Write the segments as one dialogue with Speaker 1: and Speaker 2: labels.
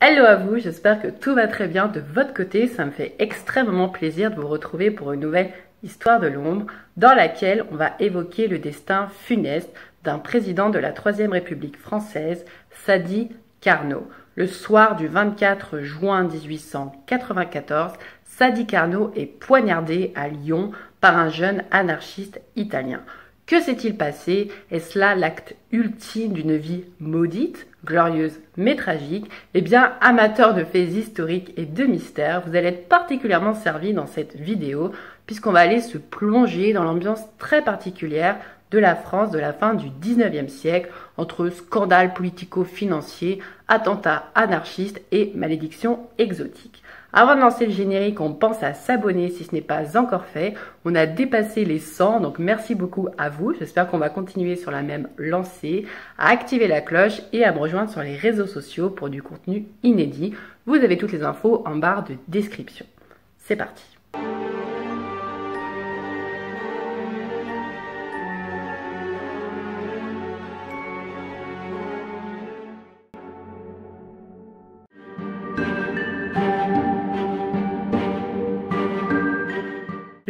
Speaker 1: Hello à vous, j'espère que tout va très bien de votre côté. Ça me fait extrêmement plaisir de vous retrouver pour une nouvelle histoire de l'ombre dans laquelle on va évoquer le destin funeste d'un président de la Troisième République française, Sadi Carnot. Le soir du 24 juin 1894, Sadi Carnot est poignardé à Lyon par un jeune anarchiste italien. Que s'est-il passé? Est-ce là l'acte ultime d'une vie maudite, glorieuse mais tragique? Eh bien, amateurs de faits historiques et de mystères, vous allez être particulièrement servis dans cette vidéo puisqu'on va aller se plonger dans l'ambiance très particulière de la France de la fin du 19e siècle entre scandales politico-financiers, attentats anarchistes et malédictions exotiques. Avant de lancer le générique, on pense à s'abonner si ce n'est pas encore fait. On a dépassé les 100, donc merci beaucoup à vous. J'espère qu'on va continuer sur la même lancée, à activer la cloche et à me rejoindre sur les réseaux sociaux pour du contenu inédit. Vous avez toutes les infos en barre de description. C'est parti.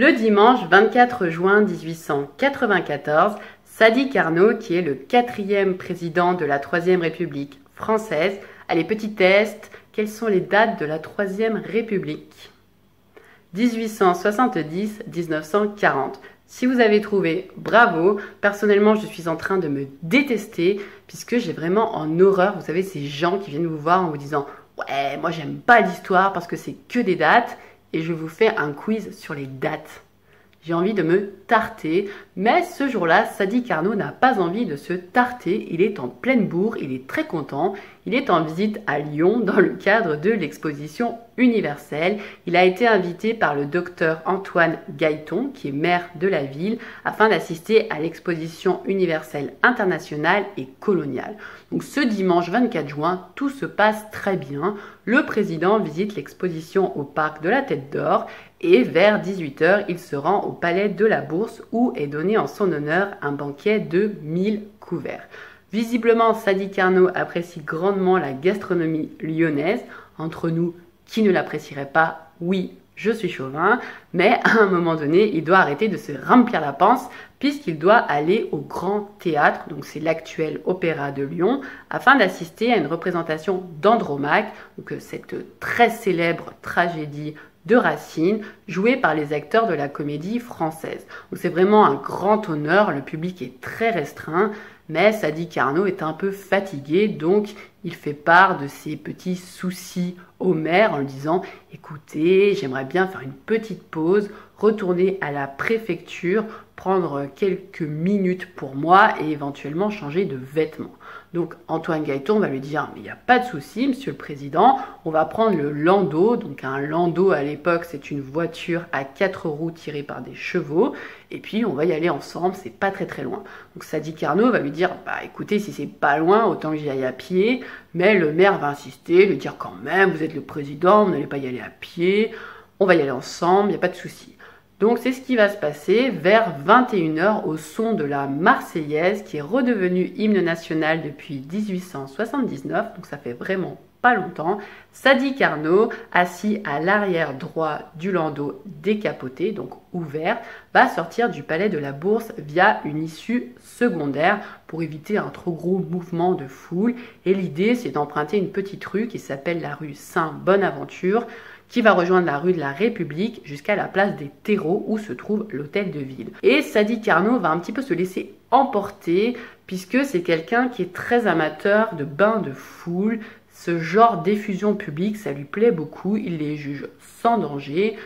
Speaker 1: Le dimanche 24 juin 1894, Sadi Carnot, qui est le 4e président de la Troisième République française, allez, petit test, quelles sont les dates de la Troisième République? 1870-1940. Si vous avez trouvé, bravo. Personnellement, je suis en train de me détester puisque j'ai vraiment en horreur, vous savez, ces gens qui viennent vous voir en vous disant « Ouais, moi j'aime pas l'histoire parce que c'est que des dates ». Et je vous fais un quiz sur les dates. J'ai envie de me tarter, mais ce jour-là, Sadi Carnot n'a pas envie de se tarter. Il est en pleine bourre, il est très content. Il est en visite à Lyon dans le cadre de l'exposition universelle. Il a été invité par le docteur Antoine Guyton, qui est maire de la ville, afin d'assister à l'exposition universelle internationale et coloniale. Donc ce dimanche 24 juin, tout se passe très bien. Le président visite l'exposition au parc de la Tête d'Or et vers 18 h, il se rend au palais de la Bourse où est donné en son honneur un banquet de 1000 couverts. Visiblement, Sadi Carnot apprécie grandement la gastronomie lyonnaise. Entre nous, qui ne l'apprécierait pas? Oui, je suis chauvin, mais à un moment donné, il doit arrêter de se remplir la panse puisqu'il doit aller au Grand Théâtre, donc c'est l'actuel Opéra de Lyon, afin d'assister à une représentation d'Andromaque, donc cette très célèbre tragédie de Racine, jouée par les acteurs de la Comédie Française. Donc c'est vraiment un grand honneur, le public est très restreint, mais Sadi Carnot est un peu fatigué, donc il fait part de ses petits soucis au maire en lui disant « Écoutez, j'aimerais bien faire une petite pause, retourner à la préfecture, prendre quelques minutes pour moi et éventuellement changer de vêtements. » Donc Antoine Guyton va lui dire « Mais il n'y a pas de souci, monsieur le président, on va prendre le landau. » Donc un landau à l'époque, c'est une voiture à 4 roues tirée par des chevaux. Et puis on va y aller ensemble, c'est pas très loin. Donc Sadi Carnot va lui dire « Bah écoutez, si c'est pas loin, autant que j'y aille à pied. » Mais le maire va insister, lui dire « Quand même, vous êtes le président, vous n'allez pas y aller à pied. On va y aller ensemble, il n'y a pas de souci. » Donc c'est ce qui va se passer vers 21 h au son de la Marseillaise qui est redevenue hymne national depuis 1879, donc ça fait vraiment pas longtemps. Sadi Carnot, assis à l'arrière droit du landau décapoté, donc ouvert, va sortir du palais de la Bourse via une issue secondaire pour éviter un trop gros mouvement de foule. Et l'idée, c'est d'emprunter une petite rue qui s'appelle la rue Saint-Bonaventure, qui va rejoindre la rue de la République jusqu'à la place des Terreaux où se trouve l'hôtel de ville. Et Sadi Carnot va un petit peu se laisser emporter puisque c'est quelqu'un qui est très amateur de bains de foule. Ce genre d'effusion publique, ça lui plaît beaucoup, il les juge sans danger.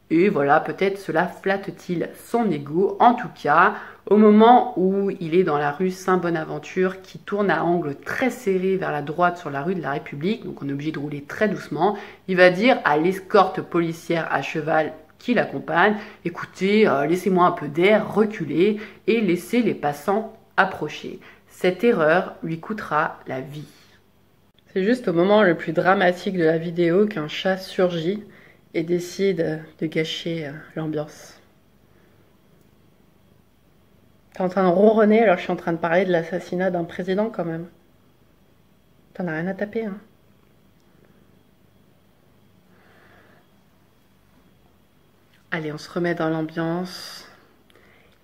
Speaker 1: Et voilà, peut-être cela flatte-t-il son ego. En tout cas, au moment où il est dans la rue Saint-Bonaventure qui tourne à angle très serré vers la droite sur la rue de la République, donc on est obligé de rouler très doucement, il va dire à l'escorte policière à cheval qui l'accompagne « Écoutez, laissez-moi un peu d'air, reculez et laissez les passants approcher. » Cette erreur lui coûtera la vie. C'est juste au moment le plus dramatique de la vidéo qu'un chat surgit et décide de gâcher l'ambiance. T'es en train de ronronner alors que je suis en train de parler de l'assassinat d'un président quand même. T'en as rien à taper, hein.
Speaker 2: Allez, on se remet dans l'ambiance.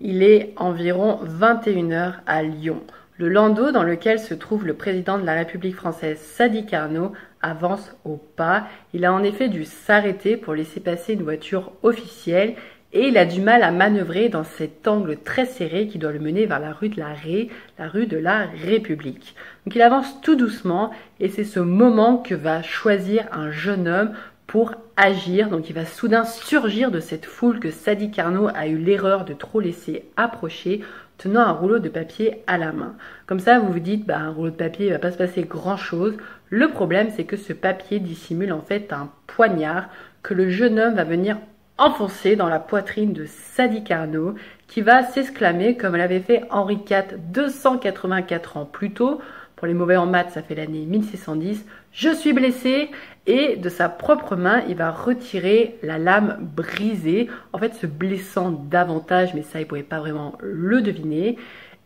Speaker 2: Il est environ 21 heures à Lyon. Le landau dans lequel se trouve le président de la République française, Sadi Carnot, avance au pas. Il a en effet dû s'arrêter pour laisser passer une voiture officielle et il a du mal à manœuvrer dans cet angle très serré qui doit le mener vers la rue de la Ré, la rue de la République. Donc il avance tout doucement et c'est ce moment que va choisir un jeune homme pour agir. Donc il va soudain surgir de cette foule que Sadi Carnot a eu l'erreur de trop laisser approcher, tenant un rouleau de papier à la main. Comme ça, vous vous dites, un rouleau de papier, il ne va pas se passer grand-chose. Le problème, c'est que ce papier dissimule en fait un poignard que le jeune homme va venir enfoncer dans la poitrine de Sadi Carnot, qui va s'exclamer, comme l'avait fait Henri IV 284 ans plus tôt. Pour les mauvais en maths, ça fait l'année 1610. Je suis blessé. Et de sa propre main, il va retirer la lame brisée, en fait se blessant davantage, mais ça, il ne pouvait pas vraiment le deviner.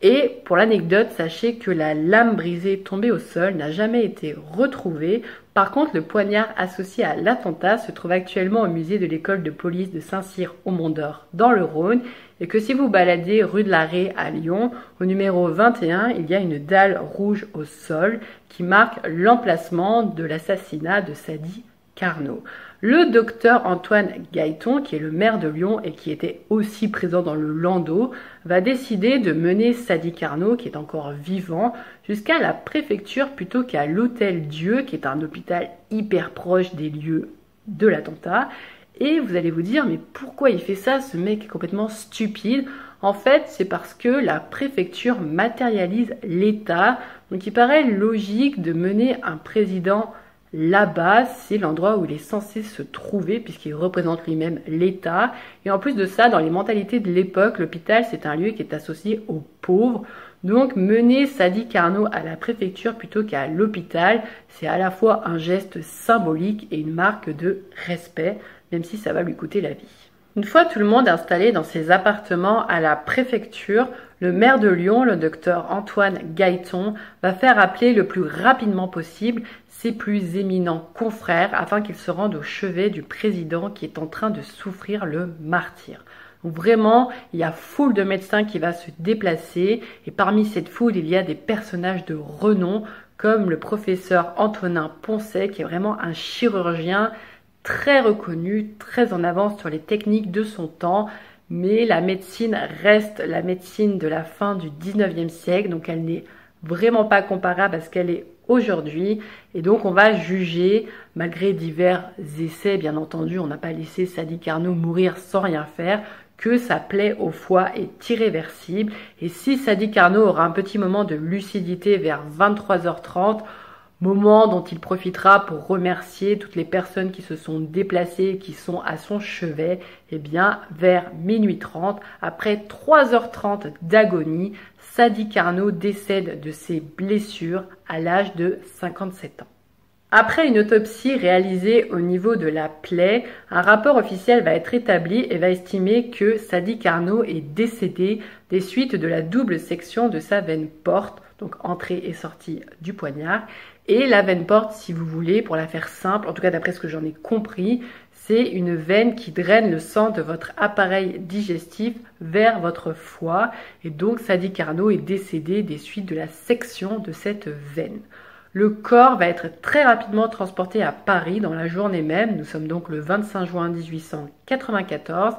Speaker 2: Et pour l'anecdote, sachez que la lame brisée tombée au sol n'a jamais été retrouvée. Par contre, le poignard associé à l'attentat se trouve actuellement au musée de l'école de police de Saint-Cyr au Mont-d'Or, dans le Rhône. Et que si vous baladez rue de la Ré à Lyon, au numéro 21, il y a une dalle rouge au sol qui marque l'emplacement de l'assassinat de Sadi Carnot. Le docteur Antoine Gailleton, qui est le maire de Lyon et qui était aussi présent dans le landau, va décider de mener Sadi Carnot, qui est encore vivant, jusqu'à la préfecture plutôt qu'à l'Hôtel Dieu, qui est un hôpital hyper proche des lieux de l'attentat. Et vous allez vous dire, mais pourquoi il fait ça? Ce mec est complètement stupide. En fait, c'est parce que la préfecture matérialise l'État. Donc il paraît logique de mener un président là-bas, c'est l'endroit où il est censé se trouver puisqu'il représente lui-même l'État. Et en plus de ça, dans les mentalités de l'époque, l'hôpital, c'est un lieu qui est associé aux pauvres. Donc mener Sadi Carnot à la préfecture plutôt qu'à l'hôpital, c'est à la fois un geste symbolique et une marque de respect, même si ça va lui coûter la vie. Une fois tout le monde installé dans ses appartements à la préfecture, le maire de Lyon, le docteur Antoine Gailleton, va faire appeler le plus rapidement possible ses plus éminents confrères afin qu'ils se rendent au chevet du président qui est en train de souffrir le martyre. Donc vraiment, il y a foule de médecins qui va se déplacer et parmi cette foule, il y a des personnages de renom comme le professeur Antonin Poncet qui est vraiment un chirurgien très reconnu, très en avance sur les techniques de son temps, mais la médecine reste la médecine de la fin du 19e siècle, donc elle n'est vraiment pas comparable à ce qu'elle est aujourd'hui, et donc on va juger, malgré divers essais, bien entendu, on n'a pas laissé Sadi Carnot mourir sans rien faire, que sa plaie au foie est irréversible, et si Sadi Carnot aura un petit moment de lucidité vers 23h30, moment dont il profitera pour remercier toutes les personnes qui se sont déplacées, qui sont à son chevet, et bien vers minuit 30, après 3h30 d'agonie, Sadi Carnot décède de ses blessures à l'âge de 57 ans. Après une autopsie réalisée au niveau de la plaie, un rapport officiel va être établi et va estimer que Sadi Carnot est décédé des suites de la double section de sa veine porte, donc entrée et sortie du poignard. Et la veine porte, si vous voulez, pour la faire simple, en tout cas d'après ce que j'en ai compris, c'est une veine qui draine le sang de votre appareil digestif vers votre foie. Et donc Sadi Carnot est décédé des suites de la section de cette veine. Le corps va être très rapidement transporté à Paris dans la journée même. Nous sommes donc le 25 juin 1894.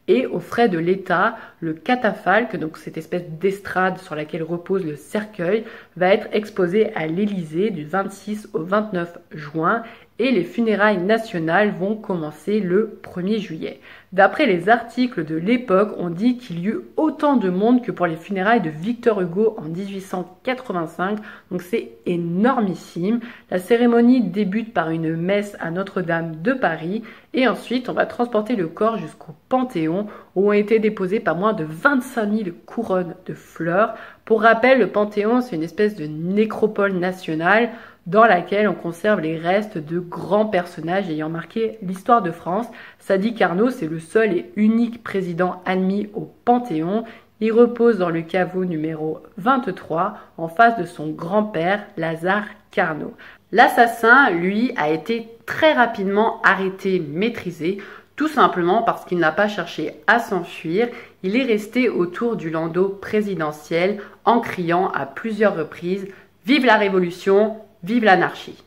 Speaker 2: Et aux frais de l'État, le catafalque, donc cette espèce d'estrade sur laquelle repose le cercueil, va être exposé à l'Élysée du 26 au 29 juin et les funérailles nationales vont commencer le 1er juillet. D'après les articles de l'époque, on dit qu'il y eut autant de monde que pour les funérailles de Victor Hugo en 1885, donc c'est énormissime. La cérémonie débute par une messe à Notre-Dame de Paris et ensuite on va transporter le corps jusqu'au Panthéon où ont été déposées pas moins de 25 000 couronnes de fleurs. Pour rappel, le Panthéon c'est une espèce de nécropole nationale dans laquelle on conserve les restes de grands personnages ayant marqué l'histoire de France. Sadi Carnot, c'est le seul et unique président admis au Panthéon. Il repose dans le caveau numéro 23, en face de son grand-père, Lazare Carnot. L'assassin, lui, a été très rapidement arrêté, maîtrisé.
Speaker 1: Tout simplement parce qu'il n'a pas cherché à s'enfuir, il est resté autour du landau présidentiel en criant à plusieurs reprises « Vive la Révolution, vive l'anarchie !»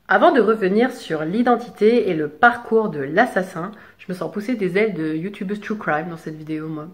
Speaker 1: Avant de revenir sur l'identité et le parcours de l'assassin, je me sens pousser des ailes de YouTubeuse True Crime dans cette vidéo, moi.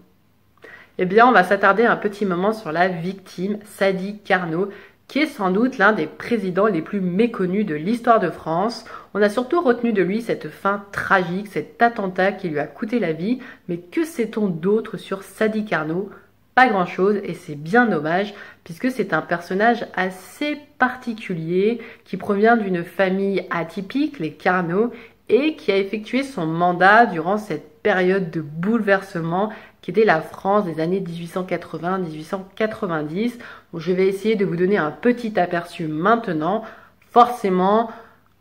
Speaker 1: Eh bien, on va s'attarder un petit moment sur la victime, Sadi Carnot, qui est sans doute l'un des présidents les plus méconnus de l'histoire de France. On a surtout retenu de lui cette fin tragique, cet attentat qui lui a coûté la vie. Mais que sait-on d'autre sur Sadi Carnot ? Pas grand-chose, et c'est bien dommage, puisque c'est un personnage assez particulier qui provient d'une famille atypique, les Carnot, et qui a effectué son mandat durant cette période de bouleversement qui était la France des années 1880-1890. Donc, je vais essayer de vous donner un petit aperçu maintenant. Forcément,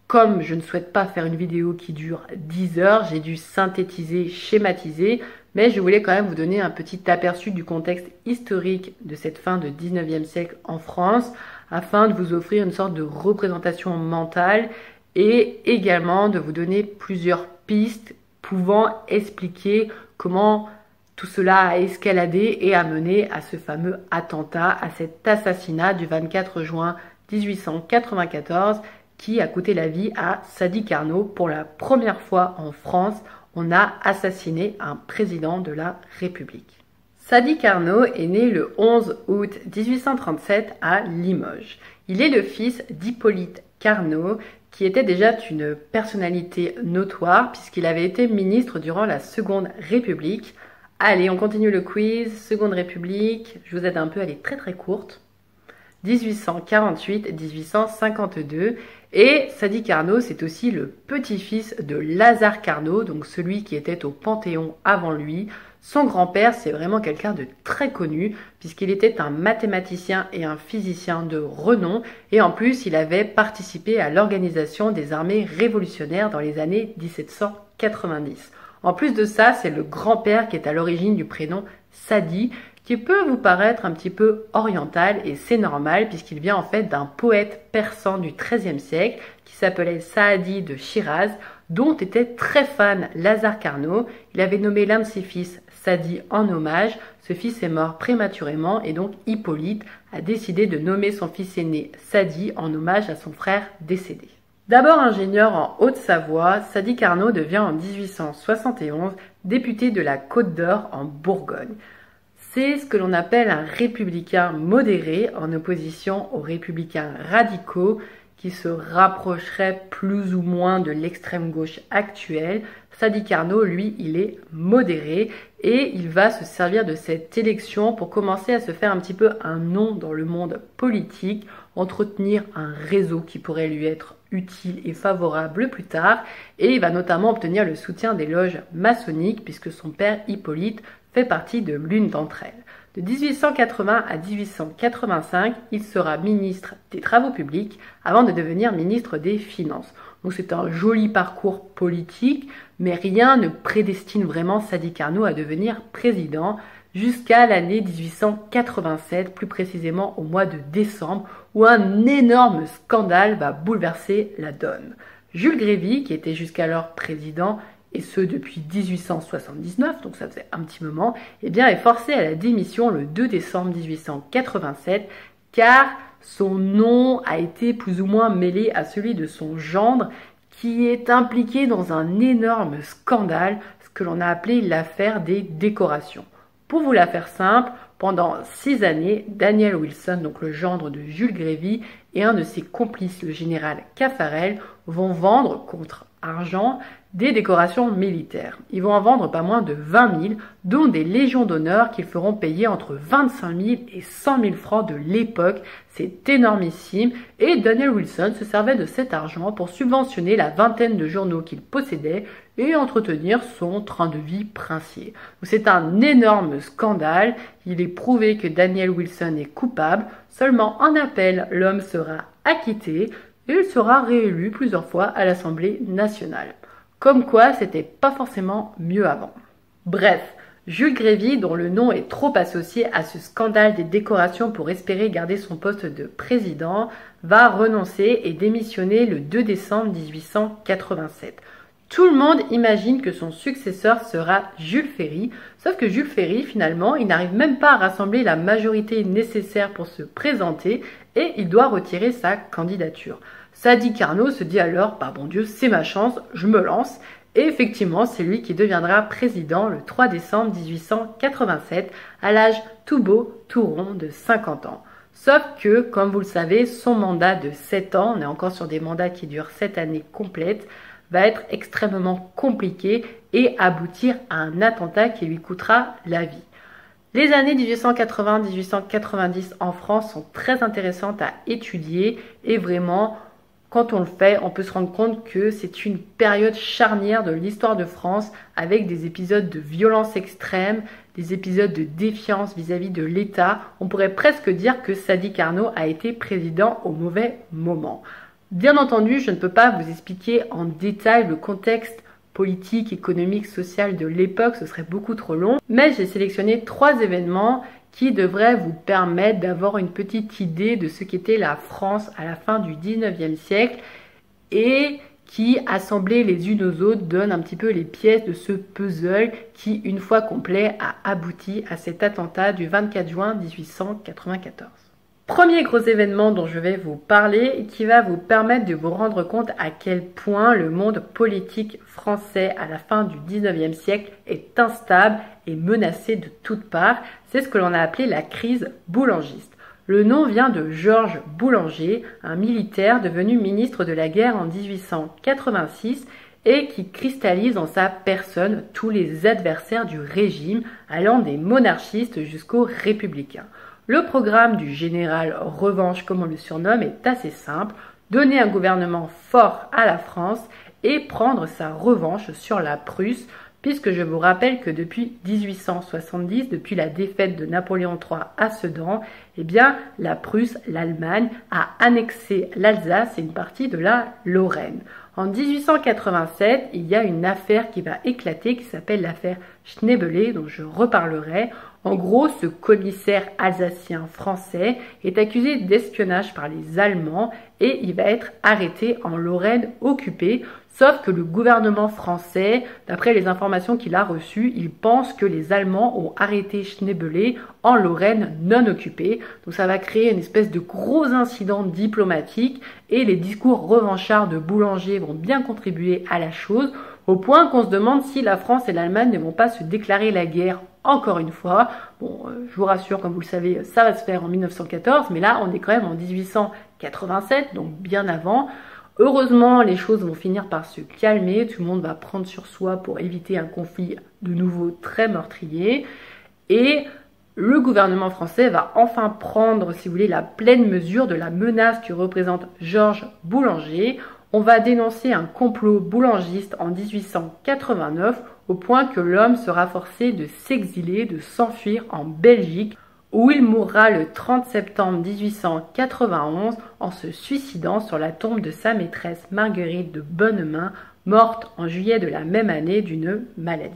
Speaker 1: comme je ne souhaite pas faire une vidéo qui dure 10 heures, j'ai dû synthétiser, schématiser, mais je voulais quand même vous donner un petit aperçu du contexte historique de cette fin de 19e siècle en France, afin de vous offrir une sorte de représentation mentale et également de vous donner plusieurs pistes pouvant expliquer comment tout cela a escaladé et a mené à ce fameux attentat, à cet assassinat du 24 juin 1894 qui a coûté la vie à Sadi Carnot. Pour la première fois en France, on a assassiné un président de la République. Sadi Carnot est né le 11 août 1837 à Limoges. Il est le fils d'Hippolyte Carnot, qui était déjà une personnalité notoire puisqu'il avait été ministre durant la Seconde République. Allez, on continue le quiz. Seconde République, je vous aide un peu, elle est très très courte. 1848-1852. Et Sadi Carnot, c'est aussi le petit-fils de Lazare Carnot, donc celui qui était au Panthéon avant lui. Son grand-père, c'est vraiment quelqu'un de très connu, puisqu'il était un mathématicien et un physicien de renom, et en plus, il avait participé à l'organisation des armées révolutionnaires dans les années 1790. En plus de ça, c'est le grand-père qui est à l'origine du prénom Sadi, qui peut vous paraître un petit peu oriental, et c'est normal puisqu'il vient en fait d'un poète persan du XIIIe siècle qui s'appelait Saadi de Shiraz, dont était très fan Lazare Carnot. Il avait nommé l'un de ses fils Sadi en hommage. Ce fils est mort prématurément et donc Hippolyte a décidé de nommer son fils aîné Sadi en hommage à son frère décédé. D'abord ingénieur en Haute-Savoie, Sadi Carnot devient en 1871 député de la Côte d'Or en Bourgogne. C'est ce que l'on appelle un républicain modéré en opposition aux républicains radicaux qui se rapprocheraient plus ou moins de l'extrême gauche actuelle. Sadi Carnot, lui, il est modéré et il va se servir de cette élection pour commencer à se faire un petit peu un nom dans le monde politique, entretenir un réseau qui pourrait lui être utile et favorable plus tard, et il va notamment obtenir le soutien des loges maçonniques puisque son père Hippolyte fait partie de l'une d'entre elles. De 1880 à 1885, il sera ministre des Travaux publics avant de devenir ministre des Finances. Donc c'est un joli parcours politique, mais rien ne prédestine vraiment Sadi Carnot à devenir président jusqu'à l'année 1887, plus précisément au mois de décembre, où un énorme scandale va bouleverser la donne. Jules Grévy, qui était jusqu'alors président, et ce depuis 1879, donc ça faisait un petit moment, eh bien est forcé à la démission le 2 décembre 1887, car son nom a été plus ou moins mêlé à celui de son gendre, qui est impliqué dans un énorme scandale, ce que l'on a appelé l'affaire des décorations. Pour vous la faire simple, pendant 6 années, Daniel Wilson, donc le gendre de Jules Grévy, et un de ses complices, le général Caffarel, vont vendre contre argent des décorations militaires. Ils vont en vendre pas moins de 20 000, dont des légions d'honneur qu'ils feront payer entre 25 000 et 100 000 francs de l'époque. C'est énormissime. Et Daniel Wilson se servait de cet argent pour subventionner la vingtaine de journaux qu'il possédait et entretenir son train de vie princier. C'est un énorme scandale. Il est prouvé que Daniel Wilson est coupable. Seulement en appel, l'homme sera acquitté et il sera réélu plusieurs fois à l'Assemblée nationale. Comme quoi, c'était pas forcément mieux avant. Bref,
Speaker 2: Jules Grévy, dont le nom est trop associé à ce scandale des décorations pour espérer garder son poste de président, va renoncer et démissionner le 2 décembre 1887. Tout le monde imagine que son successeur sera Jules Ferry, sauf que Jules Ferry, finalement, il n'arrive même pas à rassembler la majorité nécessaire pour se présenter et il doit retirer sa candidature. Sadi Carnot se dit alors, bah bon Dieu, c'est ma chance, je me lance. Et effectivement, c'est lui qui deviendra président le 3 décembre 1887, à l'âge tout beau, tout rond de 50 ans. Sauf que, comme vous le savez, son mandat de 7 ans, on est encore sur des mandats qui durent 7 années complètes, va être extrêmement compliqué et aboutir à un attentat qui lui coûtera la vie. Les années 1880-1890 en France sont très intéressantes à étudier et vraiment, quand on le fait, on peut se rendre compte que c'est une période charnière de l'histoire de France avec des épisodes de violence extrême, des épisodes de défiance vis-à-vis de l'État. On pourrait presque dire que Sadi Carnot a été président au mauvais moment. Bien entendu, je ne peux pas vous expliquer en détail le contexte politique, économique, social de l'époque, ce serait beaucoup trop long, mais j'ai sélectionné 3 événements qui devrait vous permettre d'avoir une petite idée de ce qu'était la France à la fin du 19e siècle et qui, assemblées les unes aux autres, donnent un petit peu les pièces de ce puzzle qui, une fois complet, a abouti à cet attentat du 24 juin 1894. Premier gros événement dont je vais vous parler et qui va vous permettre de vous rendre compte à quel point le monde politique français à la fin du 19e siècle est instable et menacé de toutes parts. C'est ce que l'on a appelé la crise boulangiste. Le nom vient de Georges Boulanger, un militaire devenu ministre de la guerre en 1886 et qui cristallise en sa personne tous les adversaires du régime, allant des monarchistes jusqu'aux républicains. Le programme du général Revanche, comme on le surnomme, est assez simple. Donner un gouvernement fort à la France et prendre sa revanche sur la Prusse, puisque je vous rappelle que depuis 1870, depuis la défaite de Napoléon III à Sedan, eh bien, la Prusse, l'Allemagne, a annexé l'Alsace et une partie de la Lorraine. En 1887, il y a une affaire qui va éclater qui s'appelle l'affaire Schneebele, dont je reparlerai. En gros, ce commissaire alsacien français est accusé d'espionnage par les Allemands et il va être arrêté en Lorraine occupée. Sauf que le gouvernement français, d'après les informations qu'il a reçues, il pense que les Allemands ont arrêté Schneebele en Lorraine non occupée. Donc ça va créer une espèce de gros incident diplomatique et les discours revanchards de Boulanger vont bien contribuer à la chose, au point qu'on se demande si la France et l'Allemagne ne vont pas se déclarer la guerre encore une fois. Bon, je vous rassure, comme vous le savez, ça va se faire en 1914, mais là on est quand même en 1887, donc bien avant. Heureusement, les choses vont finir par se calmer, tout le monde va prendre sur soi pour éviter un conflit de nouveau très meurtrier. Et le gouvernement français va enfin prendre, si vous voulez, la pleine mesure de la menace que représente Georges Boulanger. On va dénoncer un complot boulangiste en 1889, au point que l'homme sera forcé de s'exiler, de s'enfuir en Belgique, où il mourra le 30 septembre 1891 en se suicidant sur la tombe de sa maîtresse Marguerite de Bonnemain, morte en juillet de la même année d'une maladie.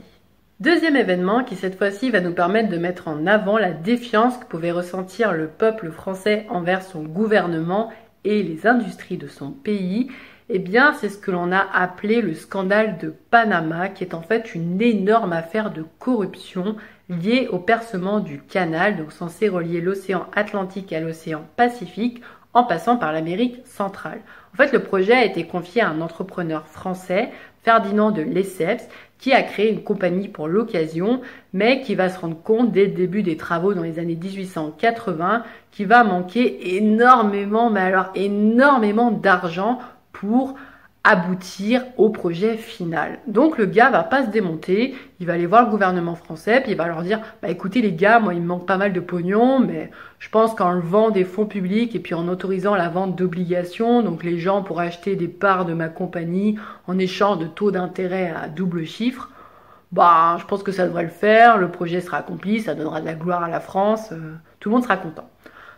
Speaker 2: Deuxième événement qui cette fois-ci va nous permettre de mettre en avant la défiance que pouvait ressentir le peuple français envers son gouvernement et les industries de son pays. Eh bien, c'est ce que l'on a appelé le scandale de Panama, qui est en fait une énorme affaire de corruption liée au percement du canal, donc censé relier l'océan Atlantique à l'océan Pacifique, en passant par l'Amérique centrale. En fait, le projet a été confié à un entrepreneur français, Ferdinand de Lesseps, qui a créé une compagnie pour l'occasion, mais qui va se rendre compte dès le début des travaux dans les années 1880 qu'il va manquer énormément, mais alors énormément d'argent pour aboutir au projet final. Donc le gars va pas se démonter, il va aller voir le gouvernement français, puis il va leur dire « Bah écoutez les gars, moi il me manque pas mal de pognon, mais je pense qu'en levant des fonds publics et puis en autorisant la vente d'obligations, donc les gens pourraient acheter des parts de ma compagnie en échange de taux d'intérêt à double chiffre, bah je pense que ça devrait le faire, le projet sera accompli, ça donnera de la gloire à la France, tout le monde sera content. »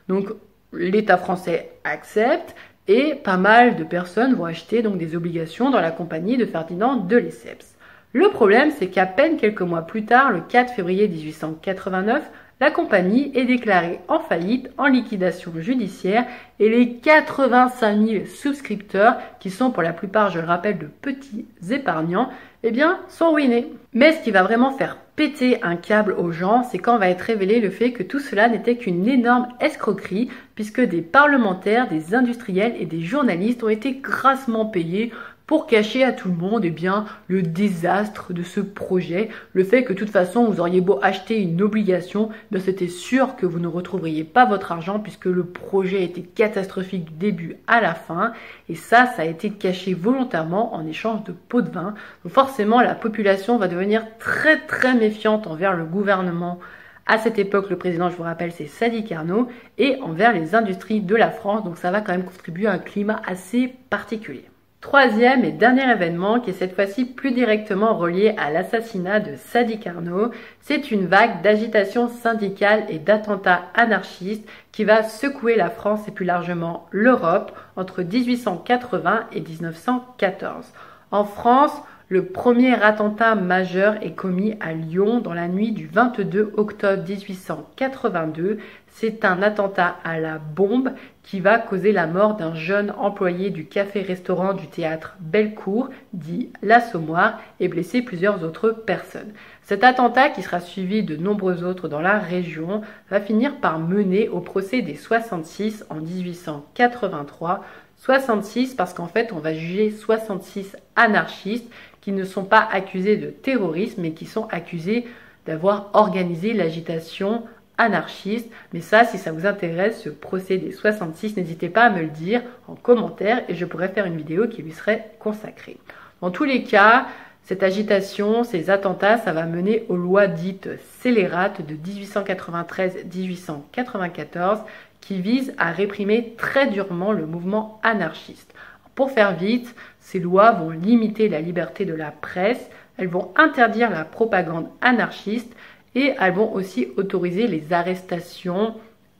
Speaker 2: Donc l'État français accepte, et pas mal de personnes vont acheter donc des obligations dans la compagnie de Ferdinand de Lesseps. Le problème, c'est qu'à peine quelques mois plus tard, le 4 février 1889, la compagnie est déclarée en faillite, en liquidation judiciaire, et les 85 000 souscripteurs, qui sont pour la plupart, je le rappelle, de petits épargnants, eh bien, sont ruinés. Mais ce qui va vraiment faire péter un câble aux gens, c'est quand va être révélé le fait que tout cela n'était qu'une énorme escroquerie, puisque des parlementaires, des industriels et des journalistes ont été grassement payés pour cacher à tout le monde le désastre de ce projet, le fait que de toute façon vous auriez beau acheter une obligation, c'était sûr que vous ne retrouveriez pas votre argent puisque le projet était catastrophique du début à la fin, et ça a été caché volontairement en échange de pots de vin. Donc forcément la population va devenir très très méfiante envers le gouvernement. À cette époque, le président, je vous rappelle, c'est Sadi Carnot, et envers les industries de la France, donc ça va quand même contribuer à un climat assez particulier. Troisième et dernier événement, qui est cette fois-ci plus directement relié à l'assassinat de Sadi Carnot, c'est une vague d'agitation syndicale et d'attentats anarchistes qui va secouer la France et plus largement l'Europe entre 1880 et 1914. En France, le premier attentat majeur est commis à Lyon dans la nuit du 22 octobre 1882. C'est un attentat à la bombe qui va causer la mort d'un jeune employé du café-restaurant du théâtre Bellecour, dit l'Assommoir, et blesser plusieurs autres personnes. Cet attentat, qui sera suivi de nombreux autres dans la région, va finir par mener au procès des 66 en 1883. 66 parce qu'en fait, on va juger 66 anarchistes qui ne sont pas accusés de terrorisme, mais qui sont accusés d'avoir organisé l'agitation anarchiste. Mais ça, si ça vous intéresse, ce procès des 66, n'hésitez pas à me le dire en commentaire et je pourrais faire une vidéo qui lui serait consacrée. Dans tous les cas, cette agitation, ces attentats, ça va mener aux lois dites scélérates de 1893-1894 qui visent à réprimer très durement le mouvement anarchiste. Pour faire vite, ces lois vont limiter la liberté de la presse, elles vont interdire la propagande anarchiste et elles vont aussi autoriser les arrestations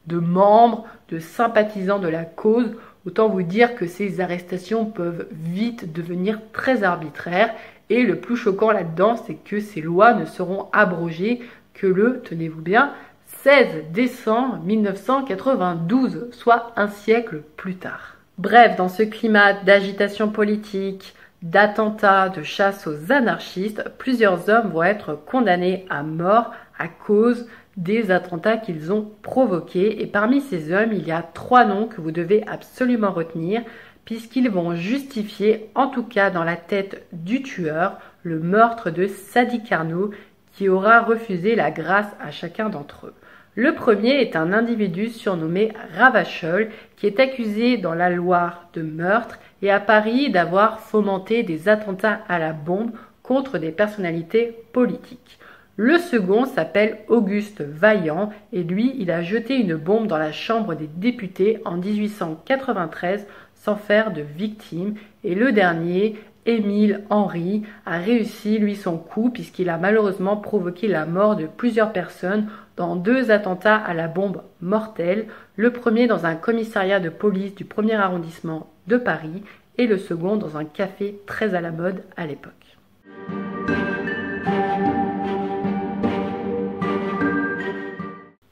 Speaker 2: de membres, de sympathisants de la cause. Autant vous dire que ces arrestations peuvent vite devenir très arbitraires. Et le plus choquant là-dedans, c'est que ces lois ne seront abrogées que le, tenez-vous bien, 16 décembre 1992, soit un siècle plus tard. Bref, dans ce climat d'agitation politique, d'attentats, de chasse aux anarchistes, plusieurs hommes vont être condamnés à mort à cause des attentats qu'ils ont provoqués. Et parmi ces hommes, il y a 3 noms que vous devez absolument retenir, puisqu'ils vont justifier, en tout cas dans la tête du tueur, le meurtre de Sadi Carnot, qui aura refusé la grâce à chacun d'entre eux. Le premier est un individu surnommé Ravachol, qui est accusé dans la Loire de meurtre et à Paris d'avoir fomenté des attentats à la bombe contre des personnalités politiques. Le second s'appelle Auguste Vaillant et lui, il a jeté une bombe dans la Chambre des députés en 1893 sans faire de victime. Et le dernier, Émile Henry, a réussi lui son coup puisqu'il a malheureusement provoqué la mort de plusieurs personnes dans 2 attentats à la bombe mortels, le premier dans un commissariat de police du 1er arrondissement de Paris et le second dans un café très à la mode à l'époque.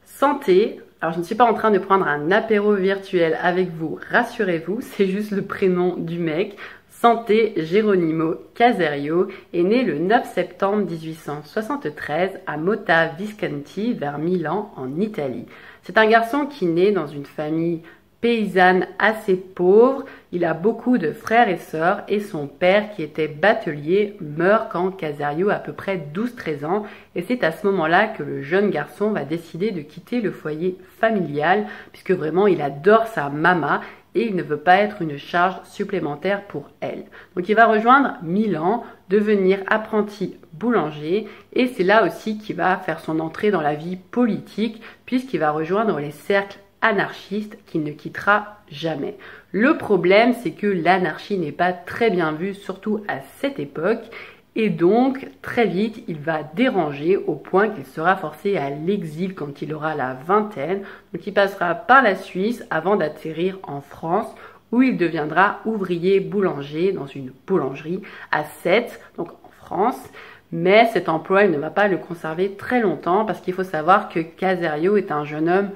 Speaker 2: Santé. Alors je ne suis pas en train de prendre un apéro virtuel avec vous, rassurez-vous, c'est juste le prénom du mec. Santé Geronimo Caserio est né le 9 septembre 1873 à Motta Visconti, vers Milan, en Italie. C'est un garçon qui naît dans une famille paysanne assez pauvre. Il a beaucoup de frères et sœurs et son père, qui était batelier, meurt quand Caserio a à peu près 12-13 ans. Et c'est à ce moment-là que le jeune garçon va décider de quitter le foyer familial, puisque vraiment il adore sa maman et il ne veut pas être une charge supplémentaire pour elle. Donc il va rejoindre Milan, devenir apprenti boulanger, et c'est là aussi qu'il va faire son entrée dans la vie politique, puisqu'il va rejoindre les cercles anarchistes qu'il ne quittera jamais. Le problème, c'est que l'anarchie n'est pas très bien vue, surtout à cette époque, et donc très vite il va déranger au point qu'il sera forcé à l'exil quand il aura la vingtaine. Donc il passera par la Suisse avant d'atterrir en France, où il deviendra ouvrier boulanger dans une boulangerie à Sète, donc en France.
Speaker 1: Mais cet emploi, il ne va pas le conserver très longtemps parce qu'il faut savoir que Caserio est un jeune homme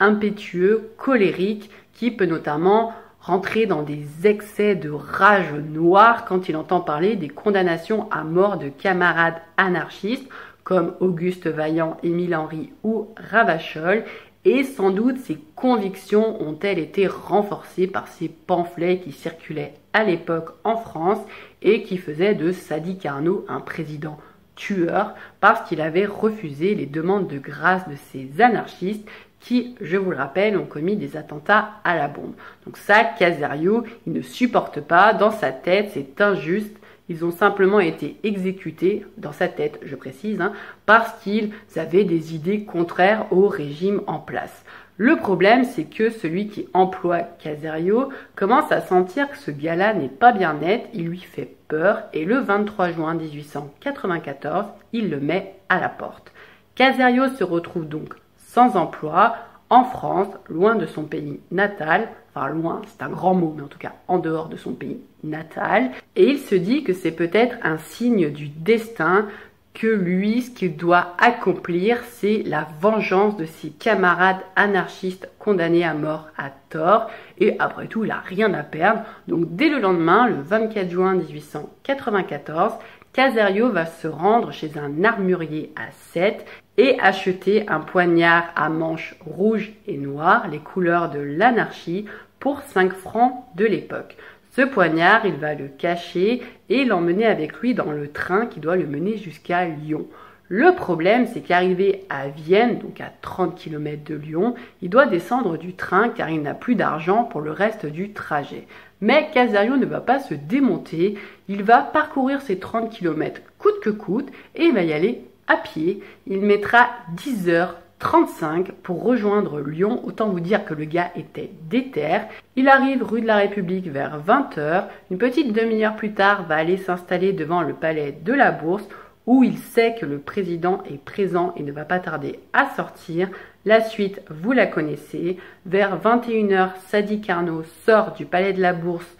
Speaker 1: impétueux, colérique, qui peut notamment rentrer dans des excès de rage noire quand il entend parler des condamnations à mort de camarades anarchistes comme Auguste Vaillant, Émile Henry ou Ravachol. Et sans doute ces convictions ont-elles été renforcées par ces pamphlets qui circulaient à l'époque en France et qui faisaient de Sadi Carnot un président tueur parce qu'il avait refusé les demandes de grâce de ces anarchistes qui, je vous le rappelle, ont commis des attentats à la bombe. Donc ça, Caserio, il ne supporte pas, dans sa tête, c'est injuste. Ils ont simplement été exécutés, dans sa tête, je précise, parce qu'ils avaient des idées contraires au régime en place. Le problème, c'est que celui qui emploie Caserio commence à sentir que ce gars-là n'est pas bien net, il lui fait peur, et le 23 juin 1894, il le met à la porte. Caserio se retrouve donc sans emploi, en France, loin de son pays natal, enfin loin, c'est un grand mot, mais en tout cas en dehors de son pays natal, et il se dit que c'est peut-être un signe du destin, que lui, ce qu'il doit accomplir, c'est la vengeance de ses camarades anarchistes condamnés à mort à tort, et après tout, il n'a rien à perdre. Donc dès le lendemain, le 24 juin 1894, Caserio va se rendre chez un armurier à Sète et acheter un poignard à manches rouges et noires, les couleurs de l'anarchie, pour 5 francs de l'époque. Ce poignard, il va le cacher et l'emmener avec lui dans le train qui doit le mener jusqu'à Lyon. Le problème, c'est qu'arrivé à Vienne, donc à 30 km de Lyon, il doit descendre du train car il n'a plus d'argent pour le reste du trajet. Mais Caserio ne va pas se démonter, il va parcourir ces 30 km coûte que coûte et il va y aller à pied. Il mettra 10h35 pour rejoindre Lyon. Autant vous dire que le gars était déter. Il arrive rue de la République vers 20h. Une petite demi-heure plus tard, va aller s'installer devant le palais de la Bourse où il sait que le président est présent et ne va pas tarder à sortir. La suite, vous la connaissez. Vers 21h, Sadi Carnot sort du palais de la Bourse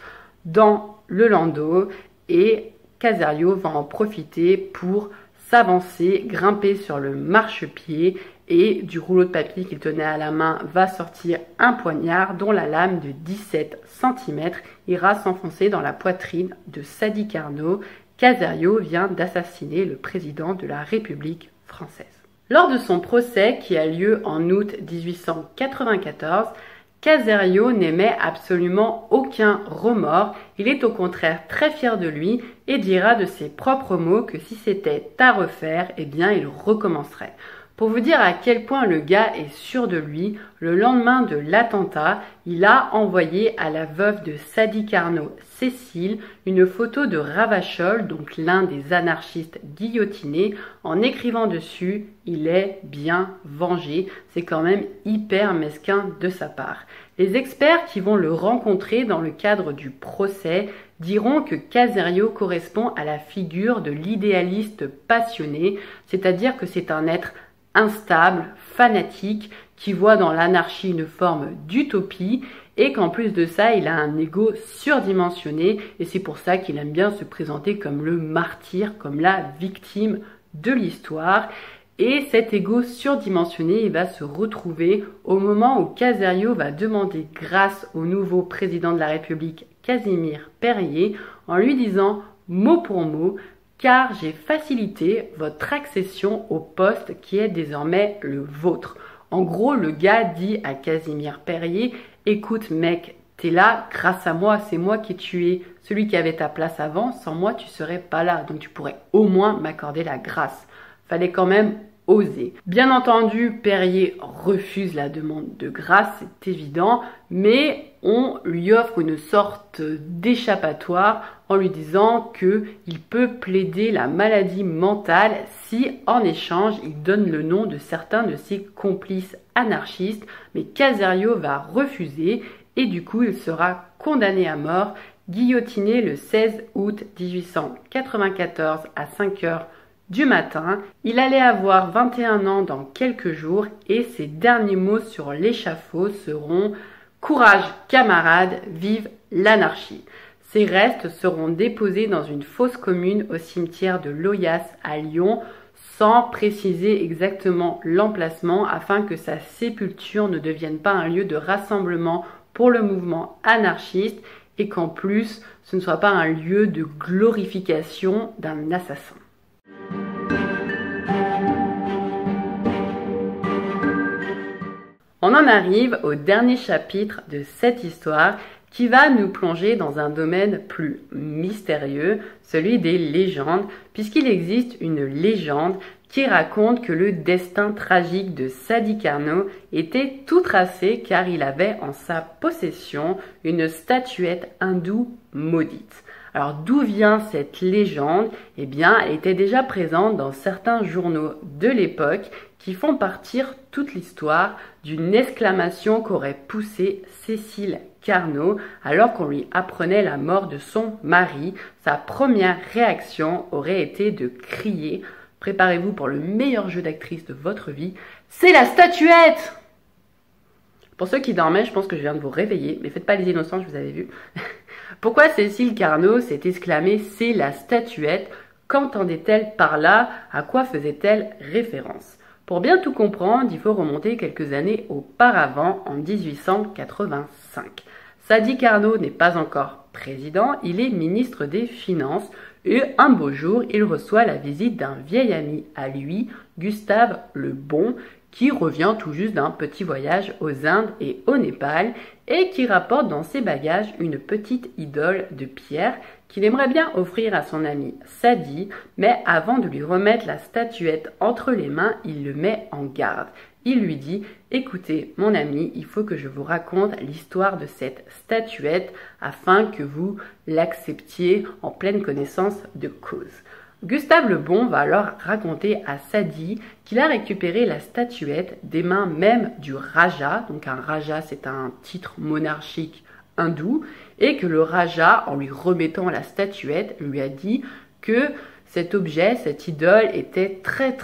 Speaker 1: dans le landau et Caserio va en profiter pour s'avancer, grimper sur le marchepied et du rouleau de papier qu'il tenait à la main va sortir un poignard dont la lame de 17 cm ira s'enfoncer dans la poitrine de Sadi Carnot. Caserio vient d'assassiner le président de la République française. Lors de son procès qui a lieu en août 1894, Caserio n'émet absolument aucun remords, il est au contraire très fier de lui et dira de ses propres mots que si c'était à refaire, eh bien il recommencerait. Pour vous dire à quel point le gars est sûr de lui, le lendemain de l'attentat, il a envoyé à la veuve de Sadi Carnot, Cécile, une photo de Ravachol, donc l'un des anarchistes guillotinés, en écrivant dessus « Il est bien vengé ». C'est quand même hyper mesquin de sa part. Les experts qui vont le rencontrer dans le cadre du procès diront que Caserio correspond à la figure de l'idéaliste passionné, c'est-à-dire que c'est un être instable, fanatique, qui voit dans l'anarchie une forme d'utopie et qu'en plus de ça, il a un ego surdimensionné et c'est pour ça qu'il aime bien se présenter comme le martyr, comme la victime de l'histoire. Et cet ego surdimensionné, il va se retrouver au moment où Caserio va demander grâce au nouveau président de la République, Casimir Perier, en lui disant mot pour mot: car j'ai facilité votre accession au poste qui est désormais le vôtre. En gros, le gars dit à Casimir Perier: écoute mec, t'es là grâce à moi, c'est moi qui ai tué celui qui avait ta place avant, sans moi tu serais pas là, donc tu pourrais au moins m'accorder la grâce. Fallait quand même oser. Bien entendu, Perier refuse la demande de grâce, c'est évident, mais on lui offre une sorte d'échappatoire en lui disant qu'il peut plaider la maladie mentale si, en échange, il donne le nom de certains de ses complices anarchistes. Mais Caserio va refuser et du coup, il sera condamné à mort, guillotiné le 16 août 1894 à 5h du matin. Il allait avoir 21 ans dans quelques jours et ses derniers mots sur l'échafaud seront « Courage, camarades, vive l'anarchie ». Ses restes seront déposés dans une fosse commune au cimetière de Loyasse à Lyon, sans préciser exactement l'emplacement afin que sa sépulture ne devienne pas un lieu de rassemblement pour le mouvement anarchiste et qu'en plus ce ne soit pas un lieu de glorification d'un assassin. On en arrive au dernier chapitre de cette histoire qui va nous plonger dans un domaine plus mystérieux, celui des légendes, puisqu'il existe une légende qui raconte que le destin tragique de Sadi Carnot était tout tracé car il avait en sa possession une statuette hindoue maudite. Alors d'où vient cette légende? Eh bien, elle était déjà présente dans certains journaux de l'époque qui font partir toute l'histoire d'une exclamation qu'aurait poussée Cécile Carnot alors qu'on lui apprenait la mort de son mari. Sa première réaction aurait été de crier, préparez-vous pour le meilleur jeu d'actrice de votre vie, c'est la statuette! Pour ceux qui dormaient, je pense que je viens de vous réveiller, mais faites pas les innocents, je vous avais vu. Pourquoi Cécile Carnot s'est exclamée « c'est la statuette » Qu'entendait-elle par là? À quoi faisait-elle référence? Pour bien tout comprendre, il faut remonter quelques années auparavant, en 1885. Sadi Carnot n'est pas encore président, il est ministre des Finances et un beau jour, il reçoit la visite d'un vieil ami à lui, Gustave Le Bon, qui revient tout juste d'un petit voyage aux Indes et au Népal et qui rapporte dans ses bagages une petite idole de pierre qu'il aimerait bien offrir à son ami Sadi, mais avant de lui remettre la statuette entre les mains, il le met en garde. Il lui dit « Écoutez, mon ami, il faut que je vous raconte l'histoire de cette statuette afin que vous l'acceptiez en pleine connaissance de cause. » Gustave Le Bon va alors raconter à Sadi qu'il a récupéré la statuette des mains même du Raja, donc un Raja c'est un titre monarchique hindou, et que le Raja, en lui remettant la statuette, lui a dit que cet objet, cette idole, était très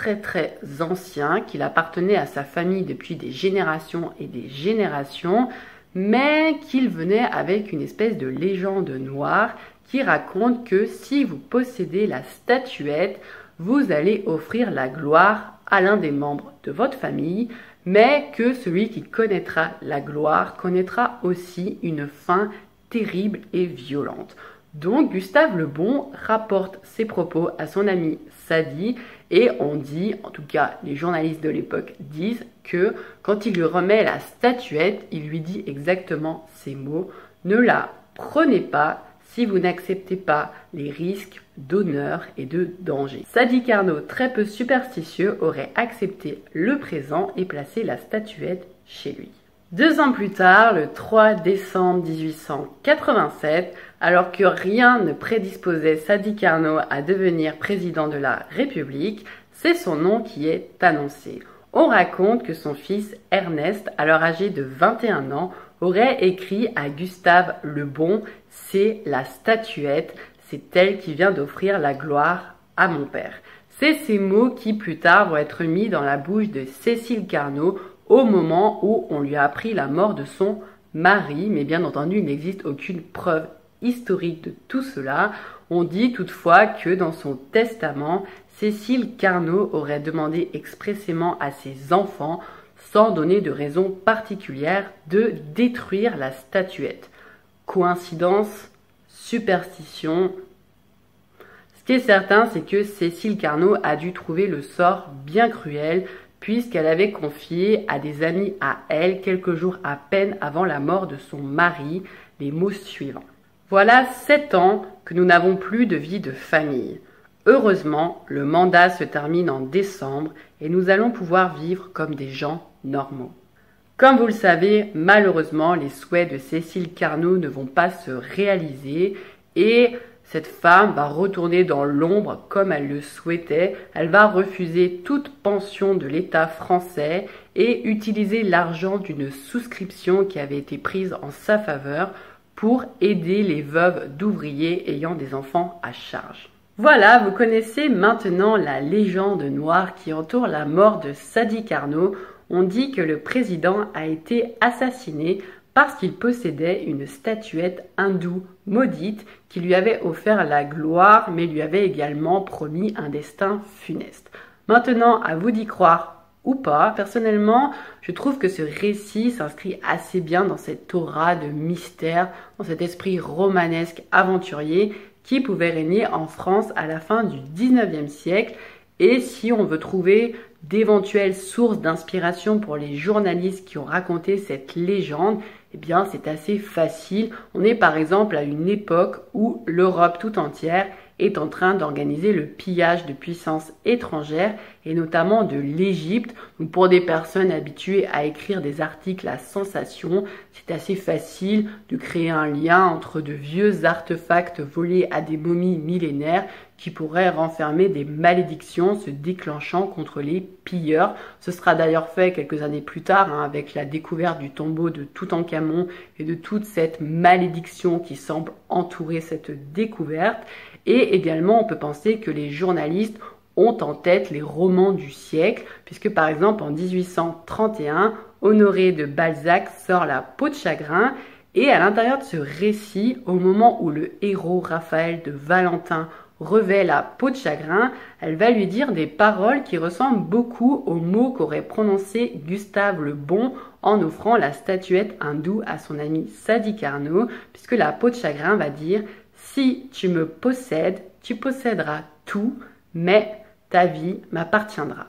Speaker 1: ancien, qu'il appartenait à sa famille depuis des générations et des générations, mais qu'il venait avec une espèce de légende noire qui raconte que si vous possédez la statuette, vous allez offrir la gloire à l'un des membres de votre famille, mais que celui qui connaîtra la gloire connaîtra aussi une fin terrible et violente. Donc Gustave Le Bon rapporte ses propos à son ami Sadi et on dit, en tout cas les journalistes de l'époque disent que quand il lui remet la statuette, il lui dit exactement ces mots « Ne la prenez pas si vous n'acceptez pas les risques d'honneur et de danger. » Sadi Carnot, très peu superstitieux, aurait accepté le présent et placé la statuette chez lui. 2 ans plus tard, le 3 décembre 1887, alors que rien ne prédisposait Sadi Carnot à devenir président de la République, c'est son nom qui est annoncé. On raconte que son fils Ernest, alors âgé de 21 ans, aurait écrit à Gustave Le Bon « C'est la statuette, c'est elle qui vient d'offrir la gloire à mon père ». C'est ces mots qui plus tard vont être mis dans la bouche de Cécile Carnot au moment où on lui a appris la mort de son mari, mais bien entendu il n'existe aucune preuve historique de tout cela. On dit toutefois que dans son testament, Cécile Carnot aurait demandé expressément à ses enfants, sans donner de raison particulière, de détruire la statuette. Coïncidence? Superstition? Ce qui est certain, c'est que Cécile Carnot a dû trouver le sort bien cruel puisqu'elle avait confié à des amis à elle, quelques jours à peine avant la mort de son mari, les mots suivants. « Voilà 7 ans que nous n'avons plus de vie de famille. Heureusement, le mandat se termine en décembre et nous allons pouvoir vivre comme des gens normaux. » Comme vous le savez, malheureusement, les souhaits de Cécile Carnot ne vont pas se réaliser et cette femme va retourner dans l'ombre comme elle le souhaitait. Elle va refuser toute pension de l'État français et utiliser l'argent d'une souscription qui avait été prise en sa faveur pour aider les veuves d'ouvriers ayant des enfants à charge. Voilà, vous connaissez maintenant la légende noire qui entoure la mort de Sadi Carnot. On dit que le président a été assassiné parce qu'il possédait une statuette hindoue maudite qui lui avait offert la gloire mais lui avait également promis un destin funeste. Maintenant, à vous d'y croire ou pas. Personnellement, je trouve que ce récit s'inscrit assez bien dans cette aura de mystère, dans cet esprit romanesque aventurier qui pouvait régner en France à la fin du 19e siècle. Et si on veut trouver d'éventuelles sources d'inspiration pour les journalistes qui ont raconté cette légende, eh bien c'est assez facile. On est par exemple à une époque où l'Europe tout entière est en train d'organiser le pillage de puissances étrangères et notamment de l'Égypte. Donc pour des personnes habituées à écrire des articles à sensation, c'est assez facile de créer un lien entre de vieux artefacts volés à des momies millénaires qui pourraient renfermer des malédictions se déclenchant contre les pilleurs. Ce sera d'ailleurs fait quelques années plus tard avec la découverte du tombeau de Toutankhamon et de toute cette malédiction qui semble entourer cette découverte. Et également, on peut penser que les journalistes ont en tête les romans du siècle, puisque par exemple en 1831, Honoré de Balzac sort La peau de chagrin, et à l'intérieur de ce récit, au moment où le héros Raphaël de Valentin revêt la peau de chagrin, elle va lui dire des paroles qui ressemblent beaucoup aux mots qu'aurait prononcé Gustave le Bon en offrant la statuette hindoue à son ami Sadi Carnot, puisque la peau de chagrin va dire « Si tu me possèdes, tu posséderas tout, mais ta vie m'appartiendra. »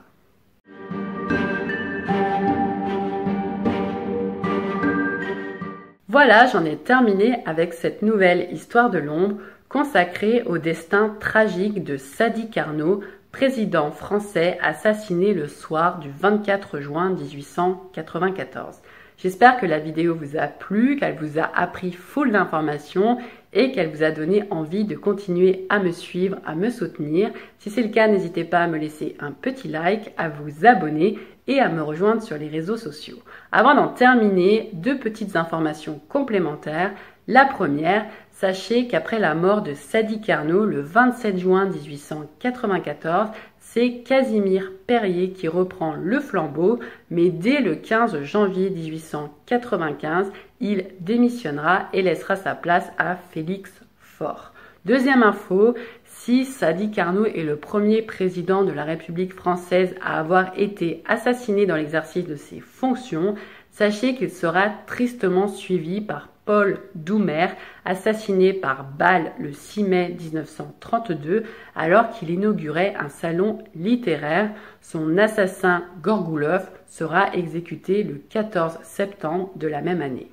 Speaker 1: Voilà, j'en ai terminé avec cette nouvelle histoire de l'ombre consacrée au destin tragique de Sadi Carnot, président français assassiné le soir du 24 juin 1894. J'espère que la vidéo vous a plu, qu'elle vous a appris full d'informations et qu'elle vous a donné envie de continuer à me suivre, à me soutenir. Si c'est le cas, n'hésitez pas à me laisser un petit like, à vous abonner et à me rejoindre sur les réseaux sociaux. Avant d'en terminer, deux petites informations complémentaires. La première, sachez qu'après la mort de Sadi Carnot le 27 juin 1894, c'est Casimir Perier qui reprend le flambeau, mais dès le 15 janvier 1895, il démissionnera et laissera sa place à Félix Faure. Deuxième info, si Sadi Carnot est le premier président de la République française à avoir été assassiné dans l'exercice de ses fonctions, sachez qu'il sera tristement suivi par Paul Doumer, assassiné par balle le 6 mai 1932 alors qu'il inaugurait un salon littéraire. Son assassin Gorgoulov sera exécuté le 14 septembre de la même année.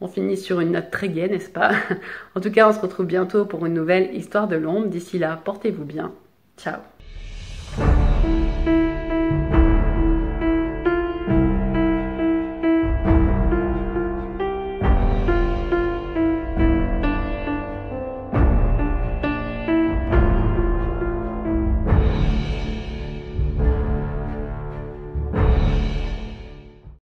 Speaker 1: On finit sur une note très gaie, n'est-ce pas? En tout cas, on se retrouve bientôt pour une nouvelle histoire de l'ombre. D'ici là, portez-vous bien. Ciao!